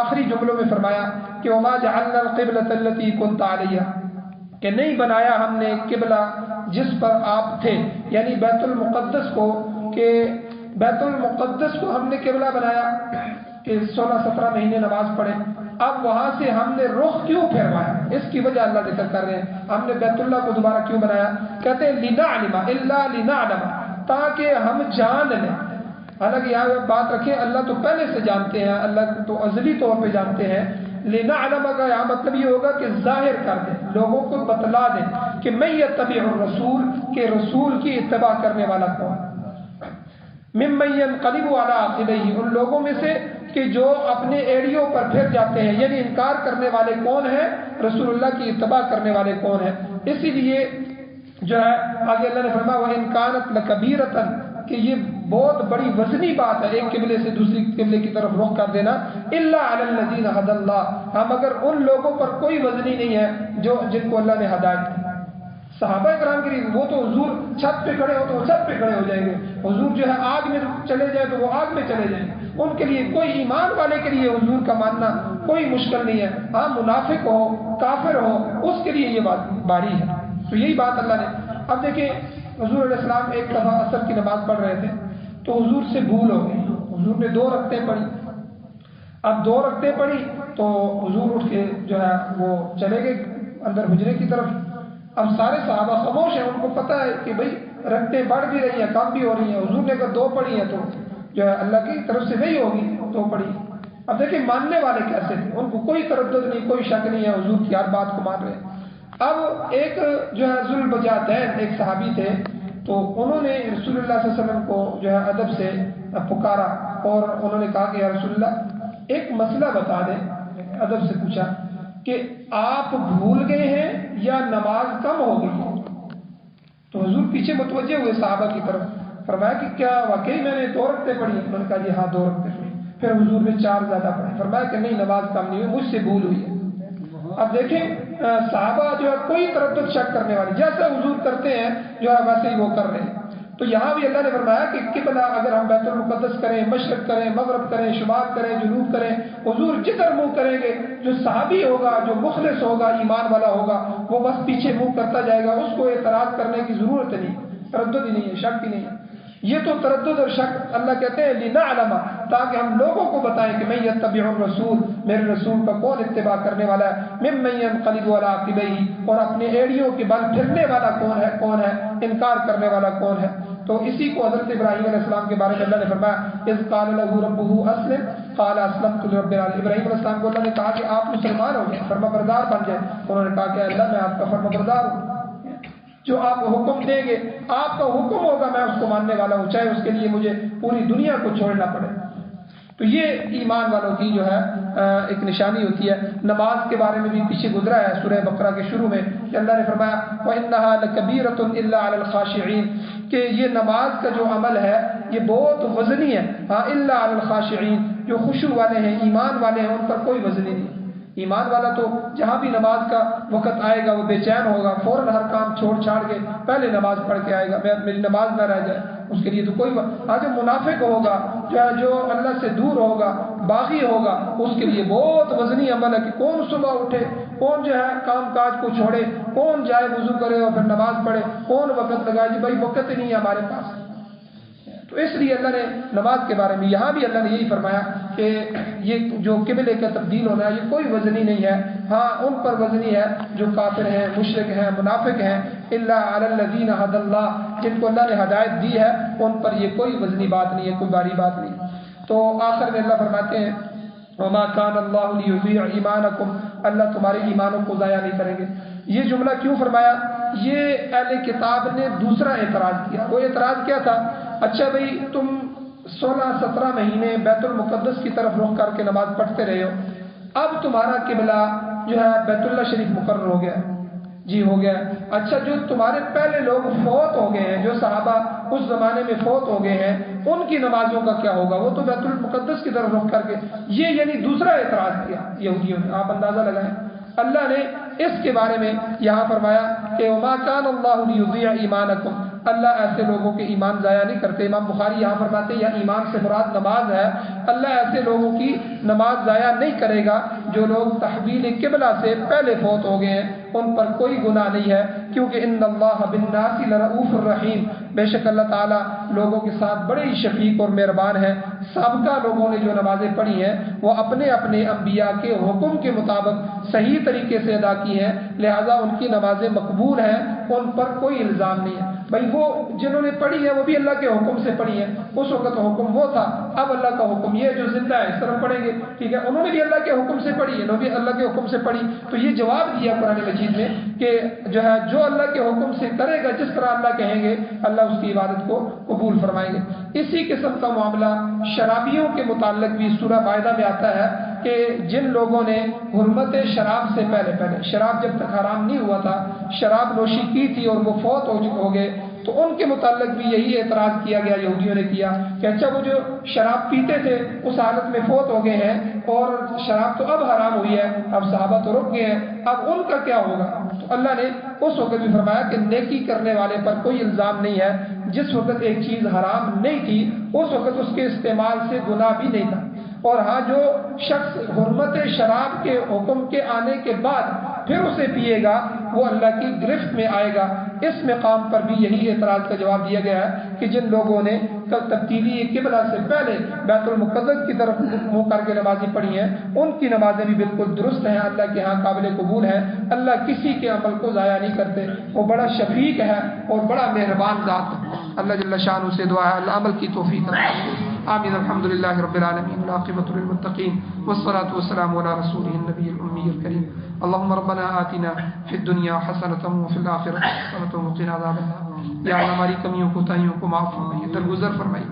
آخری جملوں میں فرمایا کہ وَمَا جَعَلْنَا الْقِبْلَةَ الَّتِي كُنْتَ عَلَيْهَا، کہ نہیں بنایا ہم نے قبلہ جس پر آپ تھے، یعنی بیت المقدس کو، کہ بیت المقدس کو ہم نے قبلہ بنایا کہ 16-17 مہینے نماز پڑھیں، اب وہاں سے ہم نے رخ کیوں پھیروایا، اس کی وجہ اللہ ذکر کر رہے ہیں، ہم نے بیت اللہ کو دوبارہ کیوں بنایا، کہتے ہیں لِنَعْلِمَ إِلَّا لِنَعْلَمَ، تاکہ ہم جان لیں۔ حالانکہ یہاں بات رکھیں اللہ تو پہلے سے جانتے ہیں، اللہ تو ازلی طور پہ جانتے ہیں، لِنَعْلَمَ کا یہاں مطلب یہ ہوگا کہ ظاہر کر دیں، لوگوں کو بتلا دیں کہ مَن یتبع الرسول، کہ رسول کی اتباع کرنے والا کون، ممن ينقلب على عقبیہ، ان لوگوں میں سے کہ جو اپنے ایڑیوں پر پھر جاتے ہیں، یعنی انکار کرنے والے کون ہیں، رسول اللہ کی اتباع کرنے والے کون ہیں۔ اسی لیے جو ہے آگے اللہ نے فرمایا وَإِن كَانَتْ لَكَبِيرَةً، کہ یہ بہت بڑی وزنی بات ہے ایک قبلے سے دوسری قبلے کی طرف رخ کر دینا، إِلَّا عَلَى الَّذِينَ هَدَى اللَّهُ، ہم اگر ان لوگوں پر کوئی وزنی نہیں ہے جن کو اللہ نے ہدایت دی۔ صحابہ کرام کے لیے وہ تو حضور چھت پہ کھڑے ہو تو وہ چھت پہ کھڑے ہو جائیں گے، حضور جو ہے آگ میں چلے جائے تو وہ آگ میں چلے جائیں گے، ان کے لیے کوئی ایمان والے کے لیے حضور کا ماننا کوئی مشکل نہیں ہے، ہاں منافق ہو کافر ہو اس کے لیے یہ بات باری ہے۔ تو یہی بات اللہ نے، اب دیکھیں حضور علیہ السلام ایک دفعہ عصر کی نماز پڑھ رہے تھے تو حضور سے بھول ہو گئی، حضور نے 2 رکعتیں پڑھی، اب 2 رکعتیں پڑھی تو حضور اٹھ کے جو ہے وہ چلے گئے اندر حجرے کی طرف، اب سارے صحابہ خاموش ہیں، ان کو پتہ ہے کہ بھئی رکعتیں بڑھ بھی رہی ہیں کم بھی ہو رہی ہیں، حضور نے اگر 2 پڑھی ہیں تو جو ہے اللہ کی طرف سے وہی ہوگی 2 پڑھی۔ اب دیکھیں ماننے والے کیسے تھے، ان کو کوئی تردد نہیں، کوئی شک نہیں ہے، حضور کی ہر بات کو مان رہے ہیں۔ اب ایک جو ہے ذوالبجاتین ایک صحابی تھے، تو انہوں نے رسول اللہ صلی اللہ علیہ وسلم کو جو ہے ادب سے پکارا اور انہوں نے کہا کہ یا رسول اللہ ایک مسئلہ بتا دیں، ادب سے پوچھا کہ آپ بھول گئے ہیں یا نماز کم ہو گئی ہے؟ تو حضور پیچھے متوجہ ہوئے صحابہ کی طرف، فرمایا کہ کیا واقعی میں نے 2 رکعتیں پڑھی؟ انہوں نے کہا جی ہاں 2 رکعتیں پڑھی۔ پھر حضور نے 4 زیادہ پڑھی، فرمایا کہ نہیں نماز کم نہیں ہوئی، مجھ سے بھول ہوئی ہے۔ اب دیکھیں صحابہ جو ہے کوئی تردد شک کرنے والی، جیسا حضور کرتے ہیں جو ہے ویسے ہی وہ کر رہے ہیں۔ تو یہاں بھی اللہ نے فرمایا کہ قبلہ اگر ہم بیت المقدس کریں، مشرق کریں، مغرب کریں، شمال کریں، جنوب کریں، حضور جدھر منہ کریں گے، جو صحابی ہوگا، جو مخلص ہوگا، ایمان والا ہوگا، وہ بس پیچھے منہ کرتا جائے گا، اس کو اعتراض کرنے کی ضرورت نہیں، تردد ہی نہیں ہے، شک ہی نہیں ہے۔ یہ تو تردد اور شک اللہ کہتے ہیں لنعلم، تاکہ ہم لوگوں کو بتائیں کہ من یتبع الرسول، میرے رسول کا کون اتباع کرنے والا ہے، ممن ينقلب على عقبیہ، اور اپنے ایڑیوں کے بل پھرنے والا کون ہے، انکار کرنے والا کون ہے۔ تو اسی کو حضرت ابراہیم علیہ السلام کے بارے میں اللہ نے فرمایا اذ قال له ربه اسلم قال اسلمت لرب العالمین، ابراہیم علیہ السلام کو اللہ نے کہا کہ آپ مسلمان ہو جائیں، فرما بردار بن جائیں، انہوں نے کہا کہ اللہ میں آپ کا فرما بردار ہوں، جو آپ حکم دیں گے، آپ کا حکم ہوگا میں اس کو ماننے والا ہوں، چاہے اس کے لیے مجھے پوری دنیا کو چھوڑنا پڑے۔ تو یہ ایمان والوں کی جو ہے ایک نشانی ہوتی ہے۔ نماز کے بارے میں بھی پیچھے گزرا ہے سورہ بقرہ کے شروع میں کہ اللہ نے فرمایا وَإِنَّهَا لَكَبِيرَةٌ إِلَّا عَلَى الْخَاشِعِينَ، کہ یہ نماز کا جو عمل ہے یہ بہت وزنی ہے، ہاں إِلَّا عَلَى الْخَاشِعِينَ، جو خشوع والے ہیں، ایمان والے ہیں، ان پر کوئی وزنی نہیں۔ ایمان والا تو جہاں بھی نماز کا وقت آئے گا وہ بے چین ہوگا، فوراً ہر کام چھوڑ چھاڑ کے پہلے نماز پڑھ کے آئے گا، میری نماز نہ رہ جائے، اس کے لیے تو کوئی جو منافق ہوگا، جو اللہ سے دور ہوگا، باغی ہوگا، اس کے لیے بہت وزنی عمل ہے کہ کون صبح اٹھے، کون جو ہے کام کاج کو چھوڑے، کون جائے وضو کرے اور پھر نماز پڑھے، کون وقت لگائے، جی بھائی وقت ہی نہیں ہے ہمارے پاس۔ تو اس لیے اللہ نے نماز کے بارے میں یہاں بھی اللہ نے یہی فرمایا کہ یہ جو قبلے کا تبدیل ہونا ہے یہ کوئی وزنی نہیں ہے، ہاں ان پر وزنی ہے جو کافر ہیں، مشرک ہیں، منافق ہیں، الا علی الذین ھدی اللہ، جن کو اللہ نے ہدایت دی ہے ان پر یہ کوئی وزنی بات نہیں ہے، کوئی باری بات نہیں۔ تو آخر میں اللہ فرماتے ہیں وما کان اللہ لیضیع ایمانکم، اللہ تمہارے ایمانوں کو ضائع نہیں کریں گے۔ یہ جملہ کیوں فرمایا؟ یہ اہل کتاب نے دوسرا اعتراض کیا۔ وہ اعتراض کیا تھا؟ اچھا بھئی تم 16-17 مہینے بیت المقدس کی طرف رخ کر کے نماز پڑھتے رہے ہو، اب تمہارا قبلہ جو ہے بیت اللہ شریف مقرر ہو گیا، جی ہو گیا۔ اچھا جو تمہارے پہلے لوگ فوت ہو گئے ہیں، جو صحابہ اس زمانے میں فوت ہو گئے ہیں، ان کی نمازوں کا کیا ہوگا؟ وہ تو بیت المقدس کی طرف رخ کر کے، یہ یعنی دوسرا اعتراض کیا یہودیوں نے۔ آپ اندازہ لگائیں اللہ نے اس کے بارے میں یہاں فرمایا کہ وما کان اللہ لیضیع ایمانکم، اللہ ایسے لوگوں کے ایمان ضائع نہیں کرتے۔ امام بخاری یہاں فرماتے ہیں یا ایمان سے مراد نماز ہے، اللہ ایسے لوگوں کی نماز ضائع نہیں کرے گا جو لوگ تحویل قبلہ سے پہلے فوت ہو گئے ہیں، ان پر کوئی گناہ نہیں ہے، کیونکہ ان اللہ بالناس لرؤوف الرحیم، بے شک اللہ تعالیٰ لوگوں کے ساتھ بڑے ہی شفیق اور مہربان ہیں۔ سابقہ لوگوں نے جو نمازیں پڑھی ہیں وہ اپنے اپنے انبیاء کے حکم کے مطابق صحیح طریقے سے ادا کی ہیں، لہذا ان کی نمازیں مقبول ہیں، ان پر کوئی الزام نہیں ہے۔ بھائی وہ جنہوں نے پڑھی ہے وہ بھی اللہ کے حکم سے پڑھی ہے، اس وقت حکم وہ تھا، اب اللہ کا حکم یہ جو زندہ ہے اس طرح پڑھیں گے، ٹھیک ہے، انہوں نے بھی اللہ کے حکم سے پڑھی ہے، انہوں نے بھی اللہ کے حکم سے پڑھی۔ تو یہ جواب دیا قرآن مجید میں کہ جو ہے جو اللہ کے حکم سے کرے گا، جس طرح اللہ کہیں گے اللہ اس کی عبادت کو قبول فرمائیں گے۔ اسی قسم کا معاملہ شرابیوں کے متعلق بھی سورہ مائدہ میں آتا ہے کہ جن لوگوں نے حرمت شراب سے پہلے شراب جب تک حرام نہیں ہوا تھا، شراب نوشی کی تھی اور وہ فوت ہو گئے، تو ان کے متعلق بھی یہی اعتراض کیا گیا، یہودیوں نے کیا کہ اچھا وہ جو شراب پیتے تھے اس حالت میں فوت ہو گئے ہیں اور شراب تو اب حرام ہوئی ہے، اب صحابہ تو رک گئے ہیں، اب ان کا کیا ہوگا؟ تو اللہ نے اس وقت بھی فرمایا کہ نیکی کرنے والے پر کوئی الزام نہیں ہے۔ جس وقت ایک چیز حرام نہیں تھی اس وقت اس کے استعمال سے گناہ بھی نہیں تھا، اور ہاں جو شخص حرمت شراب کے حکم کے آنے کے بعد پھر اسے پیے گا وہ اللہ کی گرفت میں آئے گا۔ اس مقام پر بھی یہی اعتراض کا جواب دیا گیا ہے کہ جن لوگوں نے تبدیلی قبلہ سے پہلے بیت المقدس کی طرف منہ کر کے نمازیں پڑھی ہیں ان کی نمازیں بھی بالکل درست ہیں، اللہ کے ہاں قابل قبول ہیں۔ اللہ کسی کے عمل کو ضائع نہیں کرتے، وہ بڑا شفیق ہے اور بڑا مہربان ذات ہے۔ اللہ جل شانہ سے دعا ہے اللہ عمل کی توفیق عطا فرمائے۔ آمین۔ الحمد للہ رب العالمین والعاقبۃ للمتقین والصلاة والسلام علی رسولہ النبی الأمی الکریم۔ اللهم ربنا آتنا فی الدنیا حسنۃ وفی الآخرۃ حسنۃ وقنا عذاب النار۔ یا اللہ ہماری کمیوں کوتاہیوں کو معاف فرمائیے، درگزر فرمائیے۔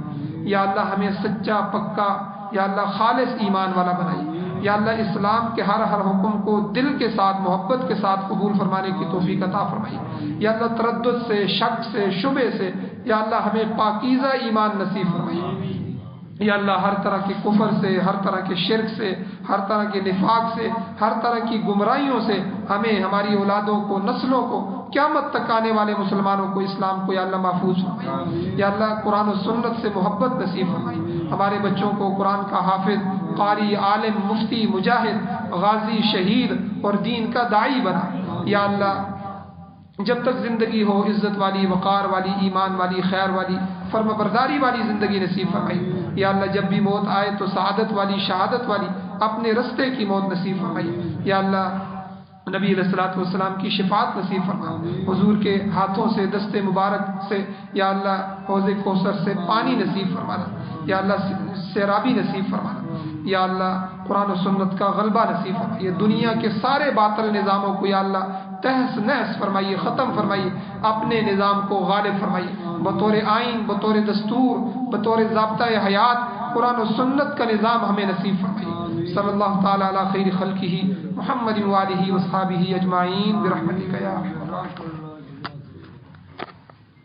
یا اللہ ہمیں سچا پکا یا اللہ خالص ایمان والا بنائیے۔ یا اللہ اسلام کے ہر حکم کو دل کے ساتھ محبت کے ساتھ قبول فرمانے کی توفیق عطا فرمائیے۔ یا اللہ تردد سے، شک سے، شبہ سے یا اللہ ہمیں پاکیزہ ایمان نصیب فرمائیے۔ یا اللہ ہر طرح کے کفر سے، ہر طرح کے شرک سے، ہر طرح کے نفاق سے، ہر طرح کی گمراہیوں سے ہمیں، ہماری اولادوں کو، نسلوں کو، قیامت تک آنے والے مسلمانوں کو، اسلام کو یا اللہ محفوظ فرمائے۔ یا اللہ قرآن و سنت سے محبت نصیب فرمائے۔ ہمارے بچوں کو قرآن کا حافظ، قاری، عالم، مفتی، مجاہد، غازی، شہید اور دین کا داعی بنا۔ یا اللہ جب تک زندگی ہو عزت والی، وقار والی، ایمان والی، خیر والی، فرما برداری والی زندگی نصیب فرمائی۔ یا اللہ جب بھی موت آئے تو سعادت والی، شہادت والی، اپنے رستے کی موت نصیب فرمائی۔ یا اللہ نبی علیہ الصلوۃ والسلام کی شفاعت نصیب فرما، حضور کے ہاتھوں سے دست مبارک سے یا اللہ حوض کوثر سے پانی نصیب فرمانا، یا اللہ سیرابی نصیب فرمانا، یا اللہ قرآن و سنت کا غلبہ نصیب فرمائیے، دنیا کے سارے باطل نظاموں کو یا اللہ تہس نہس فرمائیے، ختم فرمائیے، اپنے نظام کو غالب فرمائیے، بطور آئین، بطور دستور، بطور ضابطۂ حیات قرآن و سنت کا نظام ہمیں نصیب فرمائیے۔ صلی اللہ تعالی علی خیر خلقہ محمد وآلہ وصحبہ اجمعین برحمتک یا ارحم الراحمین۔